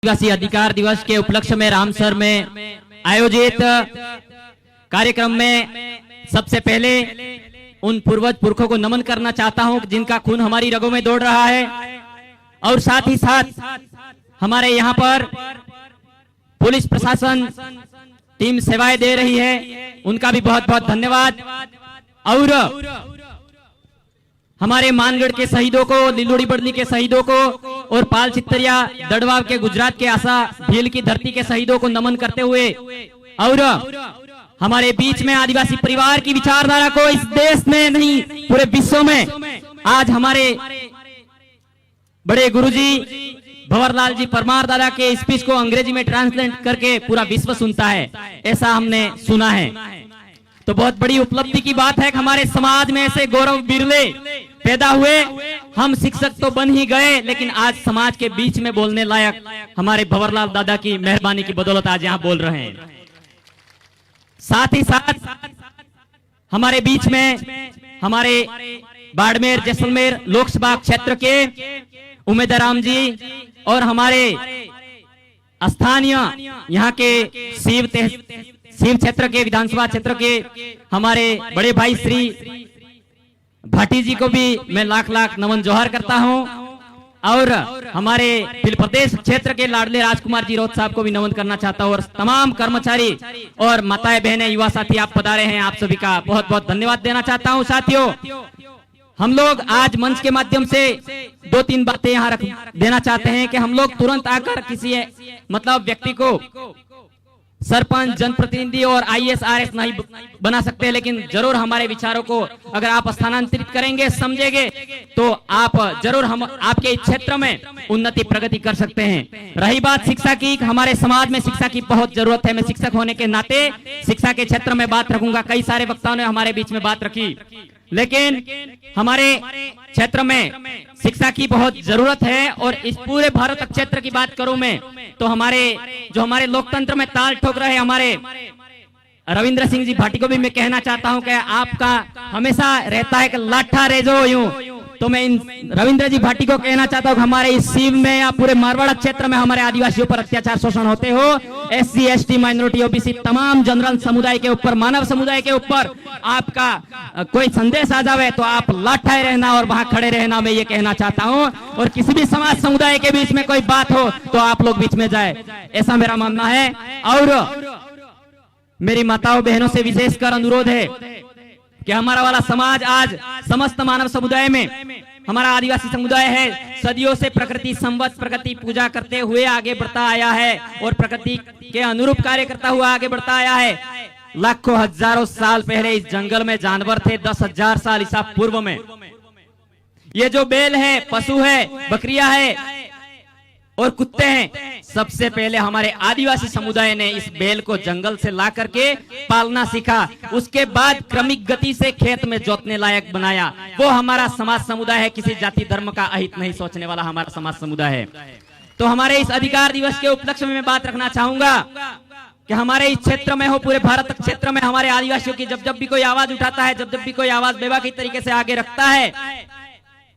आदिवासी अधिकार दिवस के उपलक्ष्य में रामसर में आयोजित कार्यक्रम में सबसे पहले उन पूर्वज पुरखों को नमन करना चाहता हूं जिनका खून हमारी रगों में दौड़ रहा है, और साथ ही साथ हमारे यहाँ पर पुलिस प्रशासन टीम सेवाएं दे रही है, उनका भी बहुत बहुत धन्यवाद। और हमारे मानगढ़ के शहीदों को, लिलोड़ी बड़ली के शहीदों को और पाल चित्तरिया दड़वा के गुजरात के आशा भील की धरती के शहीदों को नमन करते हुए, और हमारे बीच में आदिवासी परिवार की विचारधारा को इस देश में नहीं पूरे विश्व में आज हमारे बड़े गुरुजी भंवरलाल जी परमार दादा के स्पीच को अंग्रेजी में ट्रांसलेट करके पूरा विश्व सुनता है, ऐसा हमने सुना है। तो बहुत बड़ी उपलब्धि की बात है कि हमारे समाज में ऐसे गौरव बिरले पैदा हुए। हम शिक्षक तो बन ही गए, लेकिन आज समाज के बीच में बोलने लायक हमारे भंवरलाल दादा की मेहरबानी की बदौलत आज यहाँ बोल रहे हैं। साथ ही साथ हमारे बीच में हमारे बाड़मेर जैसलमेर लोकसभा क्षेत्र के उमेदराम जी और हमारे स्थानीय यहाँ के शिव क्षेत्र के विधानसभा क्षेत्र के हमारे बड़े भाई श्री भाटी जी को भी मैं लाख लाख नमन जोहार करता हूँ, और हमारे फिल प्रदेश क्षेत्र के लाडले राजकुमार जी रोत साहब को भी नमन करना चाहता हूँ, और तमाम कर्मचारी और माताएं बहनें युवा साथी आप पधारे हैं, आप सभी का बहुत बहुत धन्यवाद देना चाहता हूँ। साथियों, हम लोग आज मंच के माध्यम से दो तीन बातें यहाँ रख देना चाहते हैं कि हम लोग तुरंत आकर किसी मतलब व्यक्ति को सरपंच, जनप्रतिनिधि और IAS RS नहीं बना सकते, लेकिन जरूर हमारे विचारों को अगर आप स्थानांतरित करेंगे, समझेंगे, तो आप जरूर हम आपके क्षेत्र में उन्नति प्रगति कर सकते हैं। रही बात शिक्षा की, हमारे समाज में शिक्षा की बहुत जरूरत है। मैं शिक्षक होने के नाते शिक्षा के क्षेत्र में बात रखूंगा। कई सारे वक्ताओं ने हमारे बीच में बात रखी, लेकिन हमारे क्षेत्र में शिक्षा की बहुत जरूरत है। और इस पूरे भारत क्षेत्र की बात करूं मैं, तो हमारे लोकतंत्र में ताल ठोक रहे हमारे रविंद्र सिंह जी भाटी को भी मैं कहना चाहता हूं कि आपका हमेशा रहता है कि लाठा रेजो यूं, तो मैं इन रविंद्र जी भाटी को कहना चाहता हूं कि हमारे इस सीव में या पूरे मारवाड़ा क्षेत्र में हमारे आदिवासियों पर अत्याचार शोषण होते हो, SC ST माइनॉरिटी OBC तमाम जनरल समुदाय के ऊपर, मानव समुदाय के ऊपर आपका कोई संदेश आ जावे तो आप लाठाए रहना और वहां खड़े रहना, मैं ये कहना चाहता हूं। और किसी भी समाज समुदाय के बीच में कोई बात हो तो आप लोग बीच में जाए, ऐसा मेरा मानना है। और मेरी माताओं बहनों से विशेषकर अनुरोध है कि हमारा वाला समाज आज समस्त मानव समुदाय में हमारा आदिवासी समुदाय है, सदियों से प्रकृति संवत प्रकृति पूजा करते हुए आगे बढ़ता आया है और प्रकृति के अनुरूप कार्य करता हुआ आगे बढ़ता आया है। लाखों हजारों साल पहले इस जंगल में जानवर थे, 10,000 साल ईसा पूर्व में। ये जो बैल है, पशु है, बकरियां है और कुत्ते हैं, सबसे पहले हमारे आदिवासी समुदाय ने इस बैल को जंगल से ला करके पालना सीखा। उसके बाद क्रमिक गति से खेत में जोतने लायक बनाया। वो हमारा समाज समुदाय है, किसी जाति धर्म का अहित नहीं सोचने वाला हमारा समाज समुदाय है। तो हमारे इस अधिकार दिवस के उपलक्ष्य में मैं बात रखना चाहूंगा कि हमारे इस क्षेत्र में हो, पूरे भारत क्षेत्र में हमारे आदिवासियों की जब जब भी कोई आवाज उठाता है, जब जब भी कोई आवाज बेबाकी तरीके से आगे रखता है,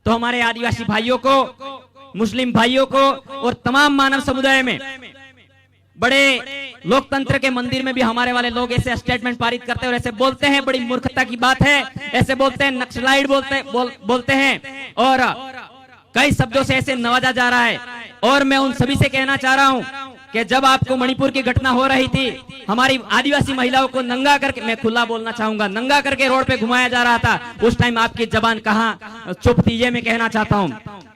तो हमारे आदिवासी भाइयों को, मुस्लिम भाइयों को और तमाम मानव समुदाय में बड़े लोकतंत्र के मंदिर में भी हमारे वाले लोग ऐसे स्टेटमेंट पारित करते हैं और ऐसे बोलते हैं, बड़ी मूर्खता की बात है, ऐसे बोलते हैं, नक्सलाइट बोलते हैं और कई शब्दों से ऐसे नवाजा जा रहा है। और मैं उन सभी से कहना चाह रहा हूं कि जब आपको मणिपुर की घटना हो रही थी, हमारी आदिवासी महिलाओं को नंगा करके, मैं खुला बोलना चाहूंगा, नंगा करके रोड पे घुमाया जा रहा था, उस टाइम आपकी जबान कहां चुप थी, ये मैं कहना चाहता हूं।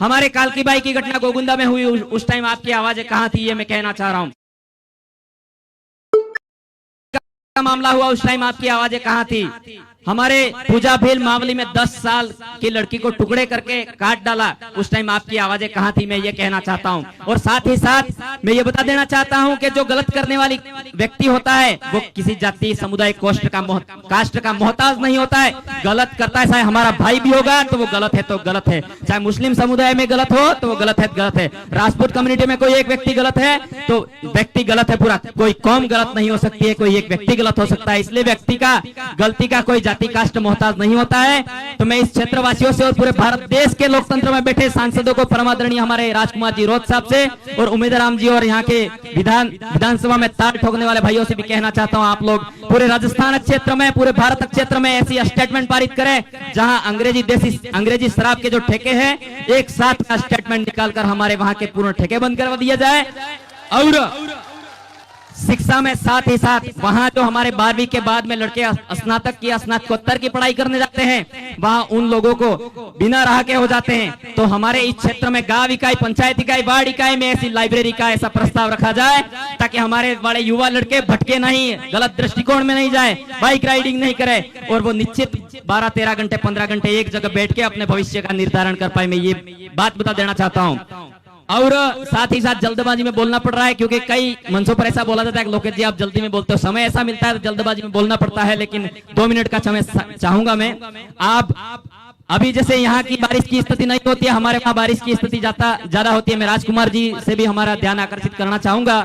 हमारे कालकी बाई की घटना गोगुंदा में हुई, उस टाइम आपकी आवाजें कहां थी, ये मैं कहना चाह रहा हूं। मामला हुआ, उस टाइम आपकी आवाजें कहां थी। हमारे पूजा भील मावली में 10 साल की लड़की को टुकड़े करके काट डाला, उस टाइम आपकी आवाजें कहां थी, मैं ये कहना चाहता हूं। और साथ ही साथ मैं ये बता देना चाहता हूं कि जो गलत करने वाली व्यक्ति होता है वो किसी जाति समुदाय कास्ट का मोहताज नहीं होता है। गलत करता है, चाहे हमारा भाई भी होगा तो वो गलत है तो गलत है, चाहे मुस्लिम समुदाय में गलत हो तो वो गलत है, राजपूत कम्युनिटी में कोई एक व्यक्ति गलत है तो व्यक्ति गलत है, पूरा कोई कौम गलत नहीं हो सकती है, कोई एक व्यक्ति गलत हो सकता है। इसलिए व्यक्ति का गलती का कोई जाति कास्ट मोहताज नहीं होता है। तो मैं इस क्षेत्रवासियों से और पूरे भारत देश के लोकतंत्र में बैठे सांसदों को, परमादरणीय हमारे राजकुमार जी रोज साहब से और उमेदराम जी और यहाँ के विधानसभा में ताल ठोकने वाले भाइयों से भी कहना चाहता हूँ, आप लोग पूरे राजस्थान क्षेत्र में, पूरे भारत क्षेत्र में ऐसी स्टेटमेंट पारित करें जहां अंग्रेजी शराब के जो ठेके हैं, एक साथ का स्टेटमेंट निकालकर हमारे वहां के पूर्ण ठेके बंद करवा दिया जाए। और शिक्षा में साथ ही साथ वहां जो हमारे 12वीं के बाद में लड़के स्नातक की, स्नातकोत्तर की पढ़ाई करने जाते हैं, वहां उन लोगों को बिना राह के हो जाते हैं। तो हमारे इस क्षेत्र में गांव इकाई, पंचायत इकाई, वार्ड इकाई में ऐसी लाइब्रेरी का ऐसा प्रस्ताव रखा जाए ताकि हमारे बड़े युवा लड़के भटके नहीं, गलत दृष्टिकोण में नहीं जाए, बाइक राइडिंग नहीं करे और वो निश्चित 12-13 घंटे 15 घंटे एक जगह बैठ के अपने भविष्य का निर्धारण कर पाए। मैं ये बात बता देना चाहता हूँ। और साथ ही साथ जल्दबाजी में बोलना पड़ रहा है, क्योंकि कई मंचों पर ऐसा बोला जाता है कि लोकेश जी आप जल्दी में बोलते हो, समय ऐसा मिलता है तो जल्दबाजी में बोलना पड़ता है, लेकिन 2 मिनट का समय चाहूंगा मैं। आप अभी जैसे यहाँ की बारिश की स्थिति नहीं होती है, हमारे वहाँ बारिश की स्थिति ज्यादा होती है। मैं राजकुमार जी से भी हमारा ध्यान आकर्षित करना चाहूंगा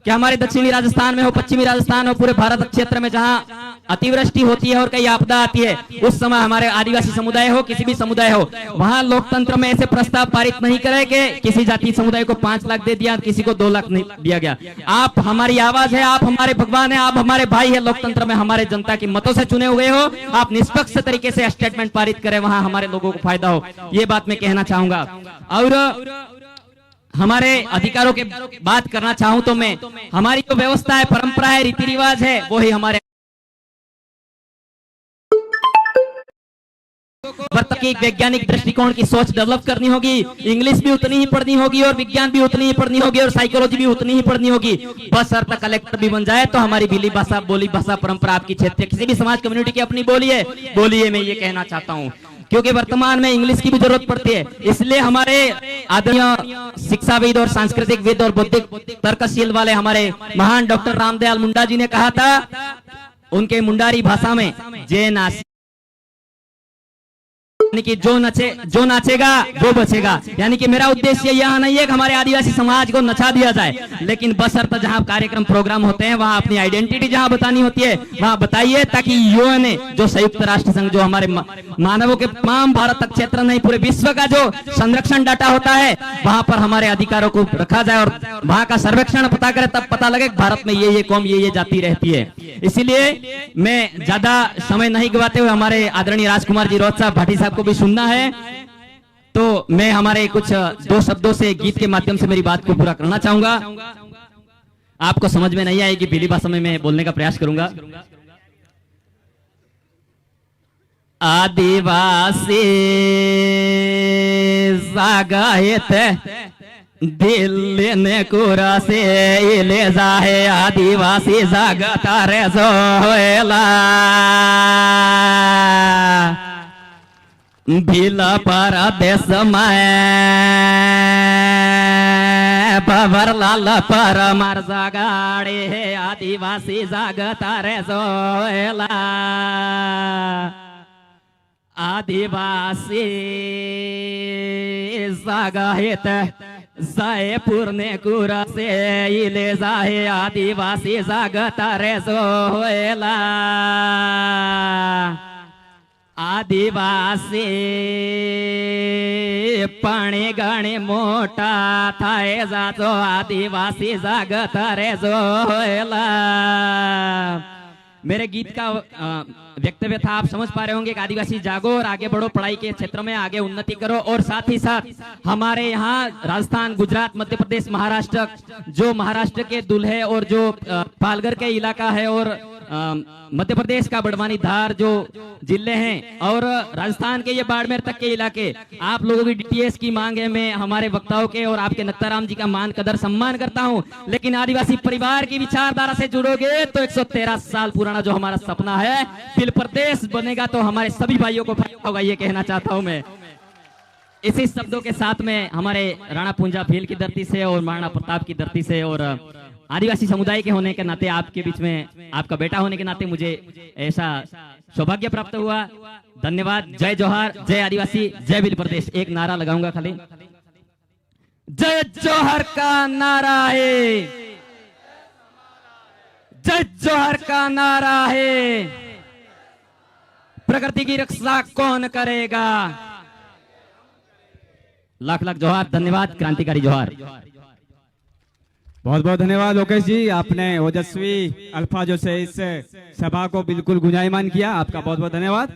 कि हमारे दक्षिणी राजस्थान में हो, पश्चिमी राजस्थान हो, पूरे भारत क्षेत्र में जहाँ अतिवृष्टि होती है और कई आपदा आती है, उस समय हमारे आदिवासी समुदाय हो, किसी भी समुदाय हो, वहां लोकतंत्र में ऐसे प्रस्ताव पारित नहीं करे कि किसी जाति समुदाय को 5 लाख दे दिया, किसी को 2 लाख नहीं दिया गया। आप हमारी आवाज है, आप हमारे भगवान है, आप हमारे भाई है, लोकतंत्र में हमारे जनता की मतों से चुने हुए हो, आप निष्पक्ष तरीके से स्टेटमेंट पारित करें, वहां हमारे लोगों को फायदा हो, ये बात मैं कहना चाहूंगा। और हमारे अधिकारों के बात करना चाहूं तो मैं, हमारी जो व्यवस्था है, परंपरा है, रीति रिवाज है, वो ही हमारे वैज्ञानिक दृष्टिकोण की सोच डेवलप करनी होगी। इंग्लिश भी उतनी ही पढ़नी होगी और विज्ञान भी उतनी ही पढ़नी होगी और साइकोलॉजी भी उतनी ही पढ़नी होगी। बस अर्थ कलेक्टर भी बन जाए तो हमारी भीली भाषा, बोली भाषा, परंपरा आपकी क्षेत्र किसी भी समाज कम्युनिटी की अपनी बोली है, मैं ये कहना चाहता हूँ, क्योंकि वर्तमान में इंग्लिश की भी जरूरत पड़ती है। इसलिए हमारे आदरणीय शिक्षाविद और सांस्कृतिक और बौद्धिक तर्कशील वाले हमारे महान डॉक्टर रामदयाल मुंडा जी ने कहा था, उनके मुंडारी भाषा में, जे नाच यानी कि जो नाचेगा वो बचेगा। यानी कि मेरा उद्देश्य यह नहीं है कि हमारे आदिवासी समाज को नचा दिया जाए, लेकिन बशर्ते जहां कार्यक्रम प्रोग्राम होते हैं वहां अपनी आइडेंटिटी जहां बतानी होती है वहां बताइए, ताकि यूएन जो संयुक्त राष्ट्र संघ जो हमारे मानवों के तमाम भारत क्षेत्र नहीं पूरे विश्व का जो संरक्षण डाटा होता है वहां पर हमारे अधिकारों को रखा जाए और वहां का सर्वेक्षण पता करे, तब पता लगे भारत में ये कौम ये जाति रहती है। इसीलिए मैं ज्यादा समय नहीं गवाते हुए हमारे आदरणीय राजकुमार जी रोज साहब भाटी साहब को भी सुनना है, तो मैं हमारे कुछ 2 शब्दों से गीत के माध्यम से मेरी बात को पूरा करना चाहूंगा। आपको समझ में नहीं आएगी, भीली भाषा में मैं बोलने का प्रयास करूंगा। आदिवासी जागायत दिल्ली ने कुरा से ले जाए, आदिवासी जागता रे जोला भीला परदेश में बबर लाल पर मार जागाड़े है, आदिवासी जागता रे जोला आदिवासी जागाहित जयपुर ने कुरा से ले जाए, आदिवासी जागता रे जोला आदिवासी पाणी गाणी मोटा थाय जातो, आदिवासी जागता रे जोला। मेरे गीत का वक्तव्य था, आप समझ पा रहे होंगे कि आदिवासी जागो और आगे बढ़ो, पढ़ाई के क्षेत्र में आगे उन्नति करो। और साथ ही साथ हमारे यहाँ राजस्थान, गुजरात, मध्य प्रदेश, महाराष्ट्र, जो महाराष्ट्र के दुल्हे और जो पालघर के इलाका है और मध्य प्रदेश का बड़वानी, धार जो जिले हैं और राजस्थान के ये बाड़मेर तक के इलाके, आप लोगों की डीटीएस की मांग है। मैं हमारे वक्ताओं के और आपके नक्ताराम जी का मान कदर सम्मान करता हूं, लेकिन आदिवासी परिवार की विचारधारा से जुड़ोगे तो 113 साल पुराना जो हमारा सपना है फिर प्रदेश बनेगा, तो हमारे सभी भाइयों को फायदा होगा, ये कहना चाहता हूं मैं। इसी शब्दों के साथ में हमारे राणा पुंजा भील की धरती से और महाराणा प्रताप की धरती से और आदिवासी समुदाय के होने के नाते, आपके बीच में आपका बेटा होने के नाते मुझे ऐसा सौभाग्य प्राप्त हुआ। धन्यवाद। जय जोहार, जय आदिवासी, जय भील प्रदेश। एक नारा लगाऊंगा खाली, जय जोहर का नारा है, जय जोहर का नारा है, प्रकृति की रक्षा कौन करेगा। लाख लाख जोहार, धन्यवाद, क्रांतिकारी जोहार। बहुत बहुत धन्यवाद लोकेश जी, आपने ओजस्वी अल्फाजों से इस सभा को बिल्कुल गुंजायमान किया। आपका बहुत बहुत धन्यवाद।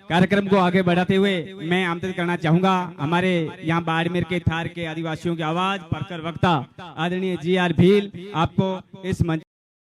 कार्यक्रम को आगे बढ़ाते हुए मैं आमंत्रित करना चाहूंगा हमारे यहाँ बाड़मेर के थार के आदिवासियों की आवाज, परकर वक्ता आदरणीय GR भील, आपको इस मंच